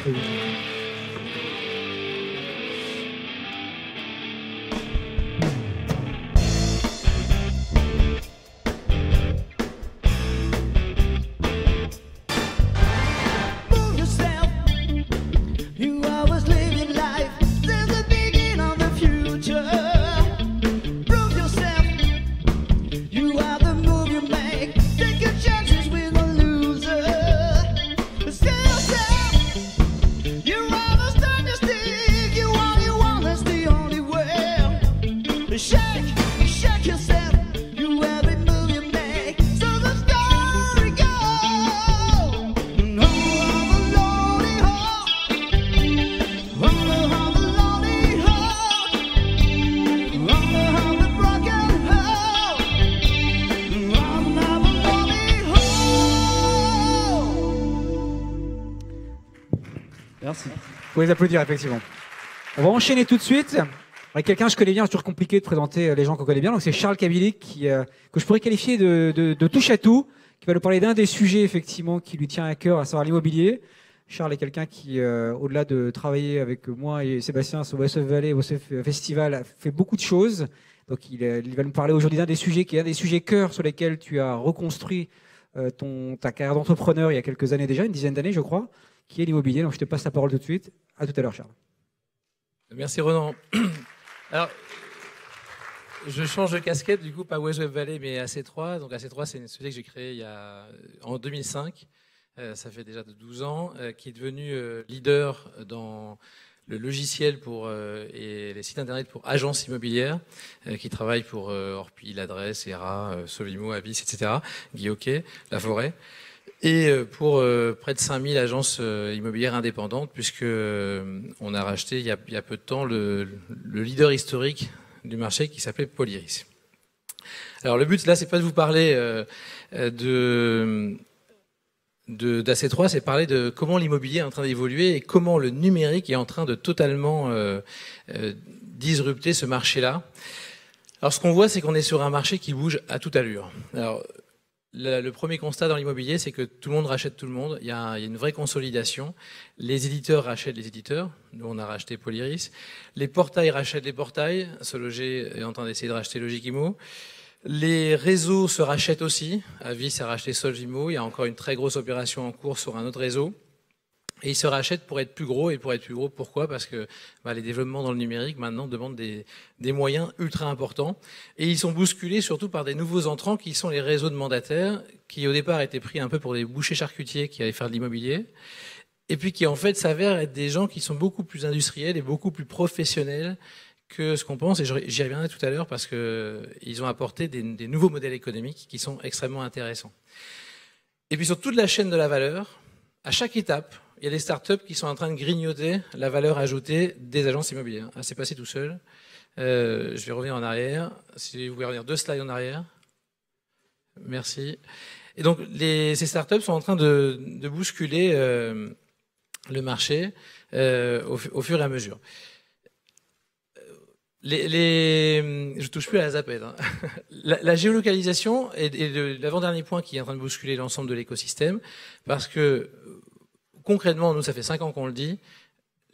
très vite. Merci. Vous pouvez les applaudir, effectivement. On va enchaîner tout de suite avec quelqu'un que je connais bien. C'est toujours compliqué de présenter les gens qu'on connaît bien. Donc c'est Charles Kabilik, que je pourrais qualifier de touche à tout, qui va nous parler d'un des sujets, effectivement, qui lui tient à cœur, à savoir l'immobilier. Charles est quelqu'un qui, au-delà de travailler avec moi et Sébastien sur WSF Valley, WSF Festival, a fait beaucoup de choses. Donc il va nous parler aujourd'hui d'un des sujets qui est un des sujets cœur sur lesquels tu as reconstruit ta carrière d'entrepreneur il y a quelques années déjà, une dizaine d'années, je crois, qui est l'immobilier. Donc je te passe la parole tout de suite. À tout à l'heure, Charles. Merci Ronan. Alors, je change de casquette, du coup, pas WSF Valley, mais AC3. Donc AC3, c'est une société que j'ai créée en 2005. Ça fait déjà 12 ans, qui est devenu leader dans le logiciel et les sites internet pour agences immobilières, qui travaillent pour Orpi, l'adresse, ERA, Sovimo, Avis, etc., Guy-Hockey, La Forêt. Et pour près de 5000 agences immobilières indépendantes, puisque on a racheté il y a peu de temps le leader historique du marché qui s'appelait Polyris. Alors le but là, c'est pas de vous parler d'AC3, c'est parler de comment l'immobilier est en train d'évoluer et comment le numérique est en train de totalement disrupter ce marché-là. Alors ce qu'on voit, c'est qu'on est sur un marché qui bouge à toute allure. Alors le premier constat dans l'immobilier, c'est que tout le monde rachète tout le monde. Il y a une vraie consolidation. Les éditeurs rachètent les éditeurs. Nous, on a racheté Polyris. Les portails rachètent les portails. Sologer est en train d'essayer de racheter Logikimo. Les réseaux se rachètent aussi. Avis a racheté Solvimo. Il y a encore une très grosse opération en cours sur un autre réseau. Et ils se rachètent pour être plus gros. Et pour être plus gros, pourquoi ? Parce que les développements dans le numérique, maintenant, demandent des moyens ultra importants. Et ils sont bousculés surtout par des nouveaux entrants qui sont les réseaux de mandataires, qui au départ étaient pris un peu pour des bouchers charcutiers qui allaient faire de l'immobilier. Et puis qui, en fait, s'avèrent être des gens qui sont beaucoup plus industriels et beaucoup plus professionnels que ce qu'on pense. Et j'y reviendrai tout à l'heure parce qu'ils ont apporté des nouveaux modèles économiques qui sont extrêmement intéressants. Et puis sur toute la chaîne de la valeur, à chaque étape, il y a des startups qui sont en train de grignoter la valeur ajoutée des agences immobilières. Ah, c'est passé tout seul. Je vais revenir en arrière. Si vous pouvez revenir 2 slides en arrière. Merci. Et donc, ces startups sont en train de bousculer le marché au fur et à mesure. Je touche plus à la zapette. Hein. La géolocalisation est l'avant-dernier point qui est en train de bousculer l'ensemble de l'écosystème, parce que concrètement, nous, ça fait 5 ans qu'on le dit,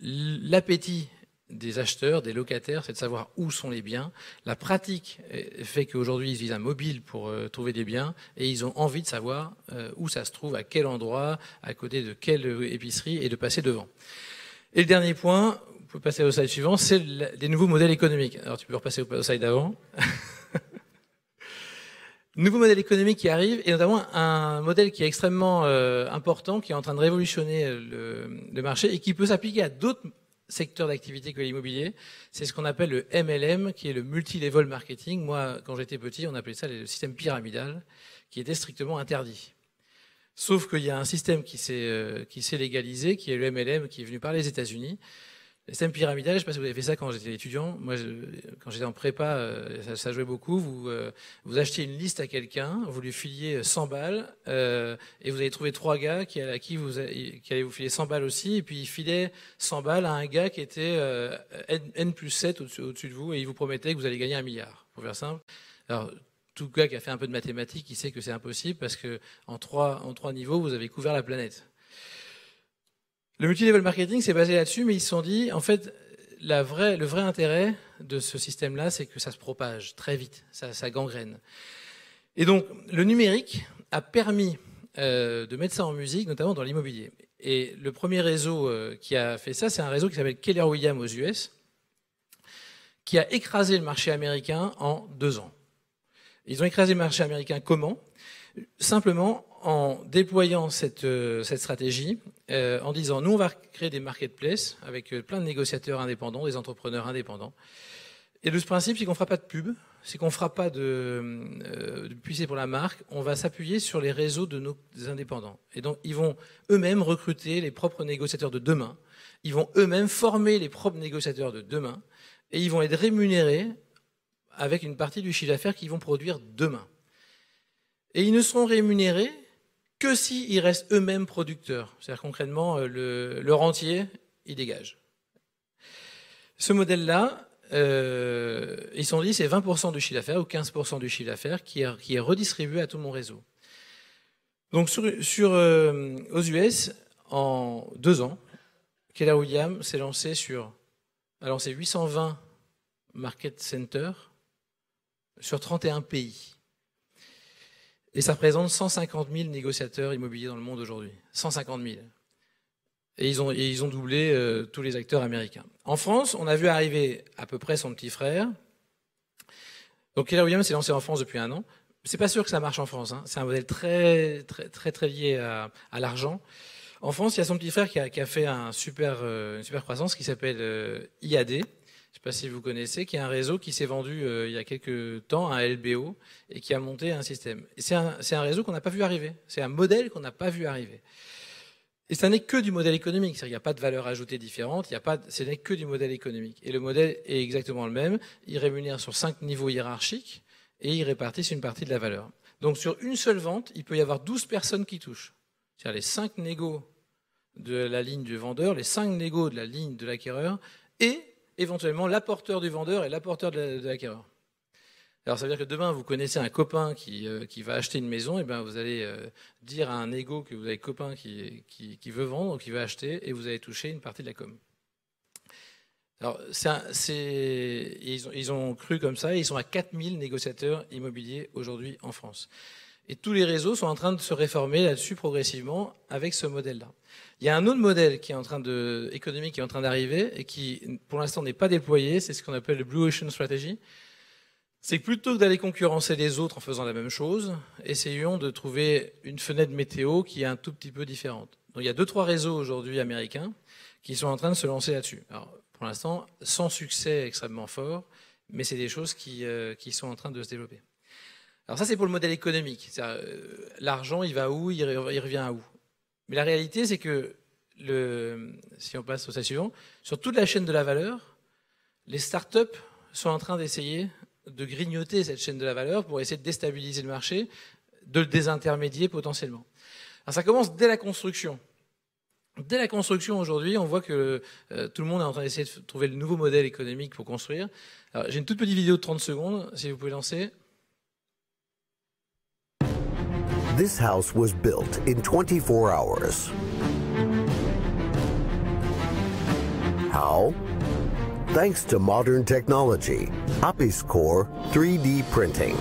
l'appétit des acheteurs, des locataires, c'est de savoir où sont les biens. La pratique fait qu'aujourd'hui, ils utilisent un mobile pour trouver des biens et ils ont envie de savoir où ça se trouve, à quel endroit, à côté de quelle épicerie et de passer devant. Et le dernier point, vous pouvez passer au slide suivant, c'est les nouveaux modèles économiques. Alors, tu peux repasser au slide d'avant. Nouveau modèle économique qui arrive, et notamment un modèle qui est extrêmement important, qui est en train de révolutionner le marché et qui peut s'appliquer à d'autres secteur d'activité que l'immobilier. C'est ce qu'on appelle le MLM, qui est le multi-level marketing. Moi, quand j'étais petit, on appelait ça le système pyramidal, qui était strictement interdit. Sauf qu'il y a un système qui s'est légalisé, qui est le MLM, qui est venu par les États-Unis. Le système pyramidal, je ne sais pas si vous avez fait ça quand j'étais étudiant. Moi, quand j'étais en prépa, ça jouait beaucoup. Vous achetiez une liste à quelqu'un, vous lui filiez 100 balles, et vous avez trouvé 3 gars qui allaient vous filer 100 balles aussi, et puis ils filaient 100 balles à un gars qui était N plus 7 au-dessus de vous, et ils vous promettaient que vous allez gagner 1 milliard, pour faire simple. Alors, tout gars qui a fait un peu de mathématiques, il sait que c'est impossible, parce que en trois niveaux, vous avez couvert la planète. Le multi-level marketing s'est basé là-dessus, mais ils se sont dit, en fait, le vrai intérêt de ce système-là, c'est que ça se propage très vite, ça gangrène. Et donc, le numérique a permis de mettre ça en musique, notamment dans l'immobilier. Et le premier réseau qui a fait ça, c'est un réseau qui s'appelle Keller Williams aux US, qui a écrasé le marché américain en 2 ans. Ils ont écrasé le marché américain comment? Simplement en déployant cette stratégie, en disant, nous, on va créer des marketplaces avec plein de négociateurs indépendants, des entrepreneurs indépendants. Et le principe, c'est qu'on ne fera pas de pub, c'est qu'on ne fera pas de publicité pour la marque, on va s'appuyer sur les réseaux de nos indépendants. Et donc, ils vont eux-mêmes recruter les propres négociateurs de demain, ils vont eux-mêmes former les propres négociateurs de demain, et ils vont être rémunérés avec une partie du chiffre d'affaires qu'ils vont produire demain. Et ils ne seront rémunérés que s'ils restent eux-mêmes producteurs. C'est-à-dire concrètement, le rentier, il dégage. Ce modèle-là, ils se sont dit c'est 20% du chiffre d'affaires ou 15% du chiffre d'affaires qui est redistribué à tout mon réseau. Donc aux US, en 2 ans, Keller Williams a lancé 820 market centers sur 31 pays. Et ça représente 150 000 négociateurs immobiliers dans le monde aujourd'hui. 150 000. Et ils ont doublé tous les acteurs américains. En France, on a vu arriver à peu près son petit frère. Donc Keller Williams s'est lancé en France depuis 1 an. C'est pas sûr que ça marche en France, hein. C'est un modèle très lié à l'argent. En France, il y a son petit frère qui a fait une super croissance qui s'appelle IAD. Je ne sais pas si vous connaissez, qui est un réseau qui s'est vendu il y a quelques temps à LBO et qui a monté un système. Et c'est un réseau qu'on n'a pas vu arriver. C'est un modèle qu'on n'a pas vu arriver. Et ça n'est que du modèle économique. C'est-à-dire qu'il n'y a pas de valeur ajoutée différente. Ce n'est que du modèle économique. Et le modèle est exactement le même. Il rémunère sur 5 niveaux hiérarchiques et il répartisse une partie de la valeur. Donc sur une seule vente, il peut y avoir 12 personnes qui touchent. C'est-à-dire les 5 négos de la ligne du vendeur, les 5 négos de la ligne de l'acquéreur et éventuellement l'apporteur du vendeur et l'apporteur de l'acquéreur. Alors ça veut dire que demain, vous connaissez un copain qui va acheter une maison, et bien vous allez dire à un égo que vous avez un copain qui veut vendre, qui veut acheter, et vous allez toucher une partie de la com. Alors ils ont cru comme ça, et ils sont à 4000 négociateurs immobiliers aujourd'hui en France. Et tous les réseaux sont en train de se réformer là-dessus progressivement avec ce modèle-là. Il y a un autre modèle économique qui est en train d'arriver et qui, pour l'instant, n'est pas déployé. C'est ce qu'on appelle le Blue Ocean Strategy. C'est que plutôt que d'aller concurrencer les autres en faisant la même chose, essayons de trouver une fenêtre météo qui est un tout petit peu différente. Donc il y a 2-3 réseaux aujourd'hui américains qui sont en train de se lancer là-dessus. Alors pour l'instant, sans succès extrêmement fort, mais c'est des choses qui sont en train de se développer. Alors ça, c'est pour le modèle économique. L'argent, il va où, il revient à où. Mais la réalité, c'est que, si on passe au slide suivant, sur toute la chaîne de la valeur, les startups sont en train d'essayer de grignoter cette chaîne de la valeur pour essayer de déstabiliser le marché, de le désintermédier potentiellement. Alors ça commence dès la construction. Dès la construction aujourd'hui, on voit que tout le monde est en train d'essayer de trouver le nouveau modèle économique pour construire. Alors, j'ai une toute petite vidéo de 30 secondes, si vous pouvez lancer. This house was built in 24 hours. How? Thanks to modern technology, APIsCore 3D printing.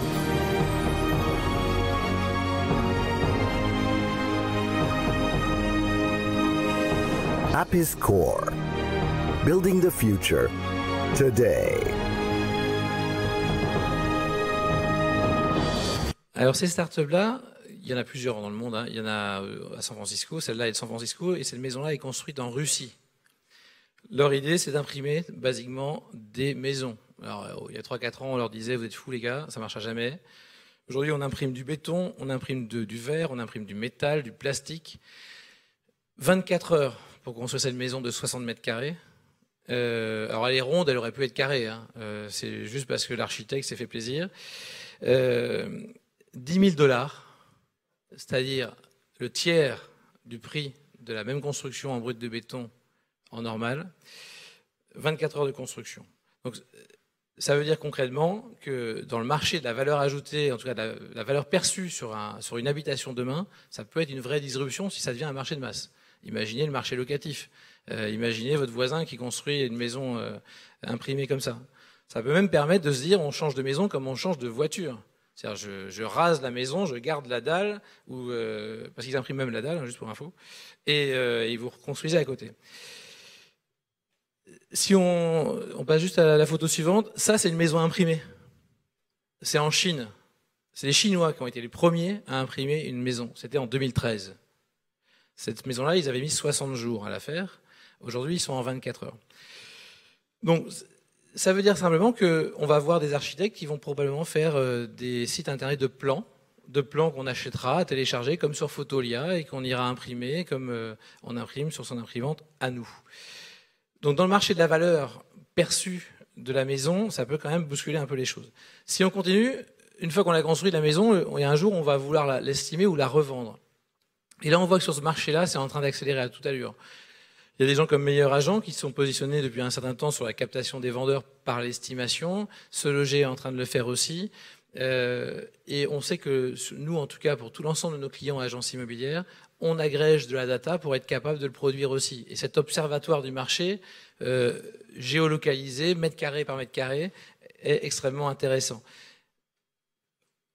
APIsCore, building the future today. Alors ces startups-là, il y en a plusieurs dans le monde, hein. Il y en a à San Francisco, celle-là est de San Francisco, et cette maison-là est construite en Russie. Leur idée, c'est d'imprimer basiquement des maisons. Alors, il y a 3-4 ans, on leur disait, vous êtes fous les gars, ça ne marchera jamais. Aujourd'hui, on imprime du béton, on imprime du verre, on imprime du métal, du plastique. 24 heures pour construire cette maison de 60 mètres carrés. Alors, elle est ronde, elle aurait pu être carrée, hein. C'est juste parce que l'architecte s'est fait plaisir. 10 000 $, c'est-à-dire le tiers du prix de la même construction en brut de béton en normal, 24 heures de construction. Donc, ça veut dire concrètement que dans le marché de la valeur ajoutée, en tout cas de la valeur perçue sur une habitation demain, ça peut être une vraie disruption si ça devient un marché de masse. Imaginez le marché locatif. Imaginez votre voisin qui construit une maison imprimée comme ça. Ça peut même permettre de se dire on change de maison comme on change de voiture. C'est-à-dire je rase la maison, je garde la dalle, parce qu'ils impriment même la dalle, hein, juste pour info, et vous reconstruisez à côté. Si on passe juste à la photo suivante, ça c'est une maison imprimée. C'est en Chine. C'est les Chinois qui ont été les premiers à imprimer une maison. C'était en 2013. Cette maison-là, ils avaient mis 60 jours à la faire. Aujourd'hui, ils sont en 24 heures. Donc, ça veut dire simplement qu'on va avoir des architectes qui vont probablement faire des sites internet de plans qu'on achètera à télécharger comme sur Photolia et qu'on ira imprimer comme on imprime sur son imprimante à nous. Donc dans le marché de la valeur perçue de la maison, ça peut quand même bousculer un peu les choses. Si on continue, une fois qu'on a construit la maison, il y a un jour on va vouloir l'estimer ou la revendre. Et là on voit que sur ce marché-là, c'est en train d'accélérer à toute allure. Il y a des gens comme Meilleur Agent qui sont positionnés depuis un certain temps sur la captation des vendeurs par l'estimation. Se Loger est en train de le faire aussi. Et on sait que nous, en tout cas, pour tout l'ensemble de nos clients agences immobilières, on agrège de la data pour être capable de le produire aussi. Et cet observatoire du marché, géolocalisé, mètre carré par mètre carré, est extrêmement intéressant.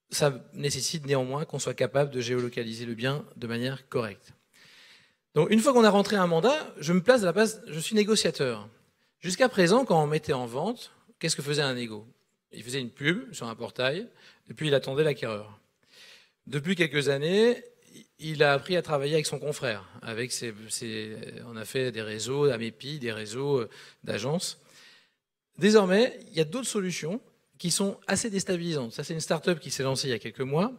Ça nécessite néanmoins qu'on soit capable de géolocaliser le bien de manière correcte. Donc une fois qu'on a rentré un mandat, je me place à la place, je suis négociateur. Jusqu'à présent, quand on mettait en vente, qu'est-ce que faisait un négo? Il faisait une pub sur un portail, et puis il attendait l'acquéreur. Depuis quelques années, il a appris à travailler avec son confrère. On a fait des réseaux d'Amepi, des réseaux d'agences. Désormais, il y a d'autres solutions qui sont assez déstabilisantes. Ça, c'est une start-up qui s'est lancée il y a quelques mois.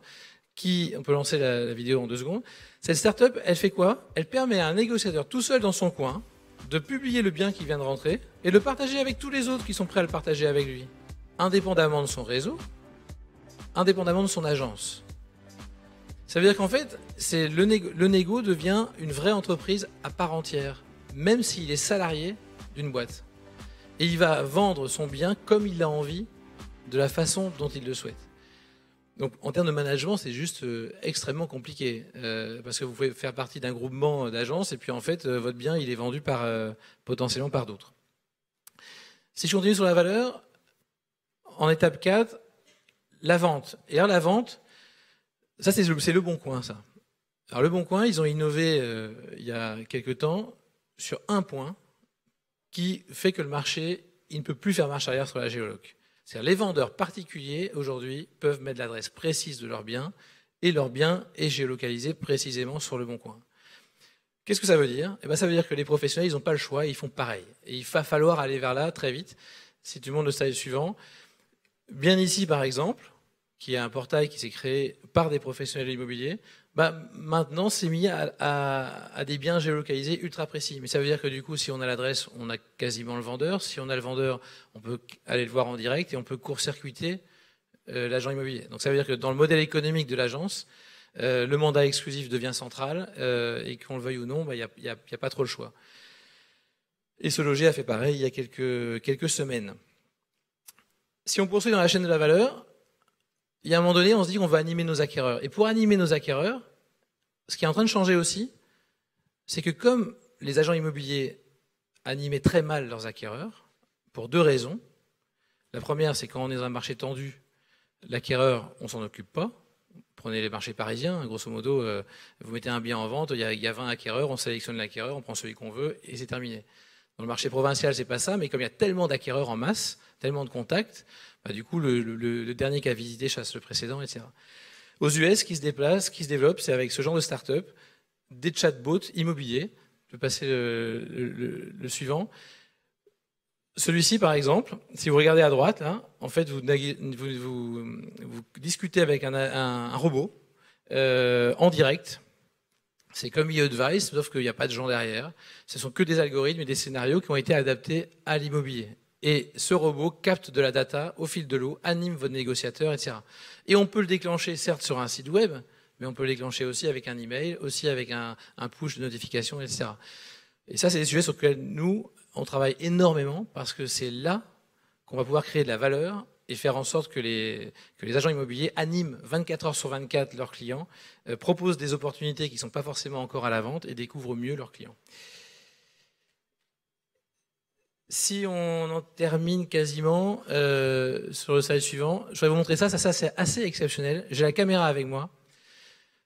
On peut lancer la vidéo en 2 secondes. Cette start-up, elle fait quoi? Elle permet à un négociateur tout seul dans son coin de publier le bien qui vient de rentrer et de le partager avec tous les autres qui sont prêts à le partager avec lui, indépendamment de son réseau, indépendamment de son agence. Ça veut dire qu'en fait, le négo devient une vraie entreprise à part entière, même s'il est salarié d'une boîte. Et il va vendre son bien comme il a envie, de la façon dont il le souhaite. Donc en termes de management, c'est juste extrêmement compliqué, parce que vous pouvez faire partie d'un groupement d'agences et puis en fait, votre bien, il est vendu potentiellement par d'autres. Si je continue sur la valeur, en étape 4, la vente. Et alors la vente, ça c'est le Bon Coin, ça. Alors le Bon Coin, ils ont innové il y a quelques temps sur un point qui fait que le marché, il ne peut plus faire marche arrière sur la géoloc. C'est-à-dire les vendeurs particuliers, aujourd'hui, peuvent mettre l'adresse précise de leur bien et leur bien est géolocalisé précisément sur le Bon Coin. Qu'est-ce que ça veut dire? Eh bien, ça veut dire que les professionnels, ils n'ont pas le choix, ils font pareil. Et il va falloir aller vers là très vite. Si tu montes le slide suivant, bien ici, par exemple, qui est un portail qui s'est créé par des professionnels immobiliers, maintenant, c'est mis à des biens géolocalisés ultra précis. Mais ça veut dire que du coup, si on a l'adresse, on a quasiment le vendeur. Si on a le vendeur, on peut aller le voir en direct et on peut court-circuiter l'agent immobilier. Donc ça veut dire que dans le modèle économique de l'agence, le mandat exclusif devient central et qu'on le veuille ou non, il n'y a pas trop le choix. Et Se Loger a fait pareil il y a quelques semaines. Si on poursuit dans la chaîne de la valeur, il y a un moment donné, on se dit qu'on va animer nos acquéreurs. Et pour animer nos acquéreurs, ce qui est en train de changer aussi, c'est que comme les agents immobiliers animaient très mal leurs acquéreurs, pour 2 raisons. La première, c'est quand on est dans un marché tendu, l'acquéreur, on s'en occupe pas. Prenez les marchés parisiens, grosso modo, vous mettez un bien en vente, il y a 20 acquéreurs, on sélectionne l'acquéreur, on prend celui qu'on veut et c'est terminé. Dans le marché provincial, c'est pas ça, mais comme il y a tellement d'acquéreurs en masse, tellement de contacts, du coup, le dernier qui a visité chasse le précédent, etc. Aux US, qui se déplacent, qui se développent, c'est avec ce genre de start-up, des chatbots immobiliers. Je peux passer le suivant. Celui-ci, par exemple, si vous regardez à droite, là, en fait, vous discutez avec un robot en direct. C'est comme e-advice, sauf qu'il n'y a pas de gens derrière. Ce sont que des algorithmes et des scénarios qui ont été adaptés à l'immobilier. Et ce robot capte de la data au fil de l'eau, anime votre négociateur, etc. Et on peut le déclencher, certes, sur un site web, mais on peut le déclencher aussi avec un email, aussi avec un push de notification, etc. Et ça, c'est des sujets sur lesquels nous, on travaille énormément parce que c'est là qu'on va pouvoir créer de la valeur et faire en sorte que les agents immobiliers animent 24 heures sur 24 leurs clients, proposent des opportunités qui ne sont pas forcément encore à la vente et découvrent mieux leurs clients. Si on en termine quasiment sur le slide suivant, je vais vous montrer ça. Ça c'est assez exceptionnel. J'ai la caméra avec moi.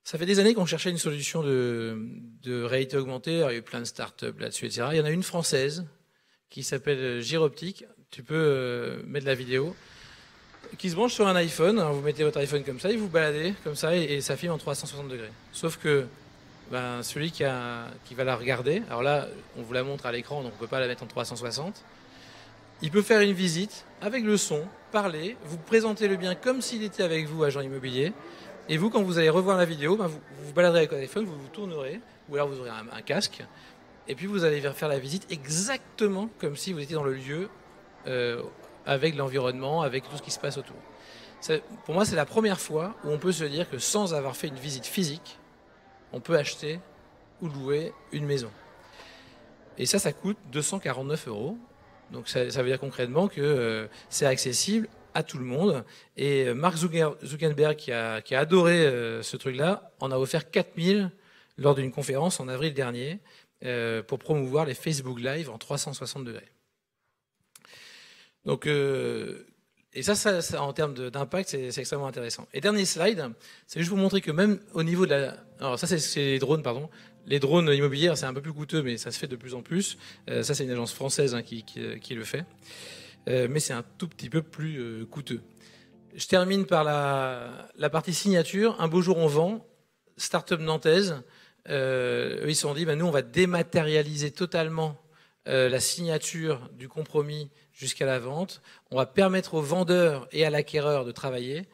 Ça fait des années qu'on cherchait une solution de réalité augmentée. Alors, il y a eu plein de startups là-dessus, etc. Il y en a une française qui s'appelle Gyroptique. Tu peux mettre la vidéo. Qui se branche sur un iPhone. Alors, vous mettez votre iPhone comme ça et vous baladez comme ça et ça filme en 360 degrés. Sauf que celui qui va la regarder, alors là, on vous la montre à l'écran, donc on ne peut pas la mettre en 360. Il peut faire une visite avec le son, parler, vous présenter le bien comme s'il était avec vous, agent immobilier. Et vous, quand vous allez revoir la vidéo, vous vous baladerez avec votre iPhone, vous vous tournerez, ou alors vous aurez un casque, et puis vous allez faire la visite exactement comme si vous étiez dans le lieu, avec l'environnement, avec tout ce qui se passe autour. Pour moi, c'est la première fois où on peut se dire que sans avoir fait une visite physique, on peut acheter ou louer une maison. Et ça coûte 249 €. Donc ça veut dire concrètement que c'est accessible à tout le monde. Et Mark Zuckerberg, qui a adoré ce truc-là, en a offert 4000 lors d'une conférence en avril dernier pour promouvoir les Facebook Live en 360 degrés. Donc, et ça, en termes d'impact, c'est extrêmement intéressant. Et dernier slide, c'est juste pour vous montrer que même au niveau de la... Alors ça, c'est les drones, pardon. Les drones immobiliers, c'est un peu plus coûteux, mais ça se fait de plus en plus. Ça, c'est une agence française qui le fait. Mais c'est un tout petit peu plus coûteux. Je termine par la partie signature. Un beau jour, on vend. Start-up nantaise. Eux, ils se sont dit, nous, on va dématérialiser totalement la signature du compromis jusqu'à la vente. On va permettre aux vendeurs et à l'acquéreur de travailler.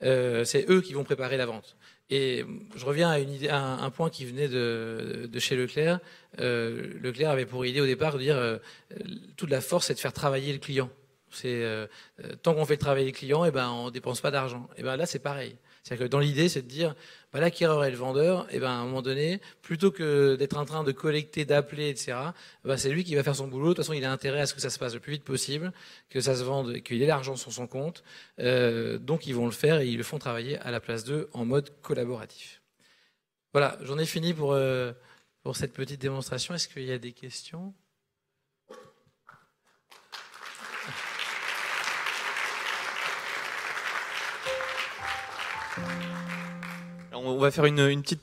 C'est eux qui vont préparer la vente. Et je reviens à un point qui venait de chez Leclerc. Leclerc avait pour idée au départ de dire toute la force, c'est de faire travailler le client. Tant qu'on fait travailler le client, on dépense pas d'argent. Et là, c'est pareil. C'est-à-dire que dans l'idée, c'est de dire l'acquéreur et le vendeur, à un moment donné, plutôt que d'être en train de collecter, d'appeler, etc., c'est lui qui va faire son boulot. De toute façon, il a intérêt à ce que ça se passe le plus vite possible, que ça se vende, qu'il ait l'argent sur son compte. Donc, ils vont le faire et ils le font travailler à la place d'eux en mode collaboratif. Voilà, j'en ai fini pour cette petite démonstration. Est-ce qu'il y a des questions ? On va faire une petite pause.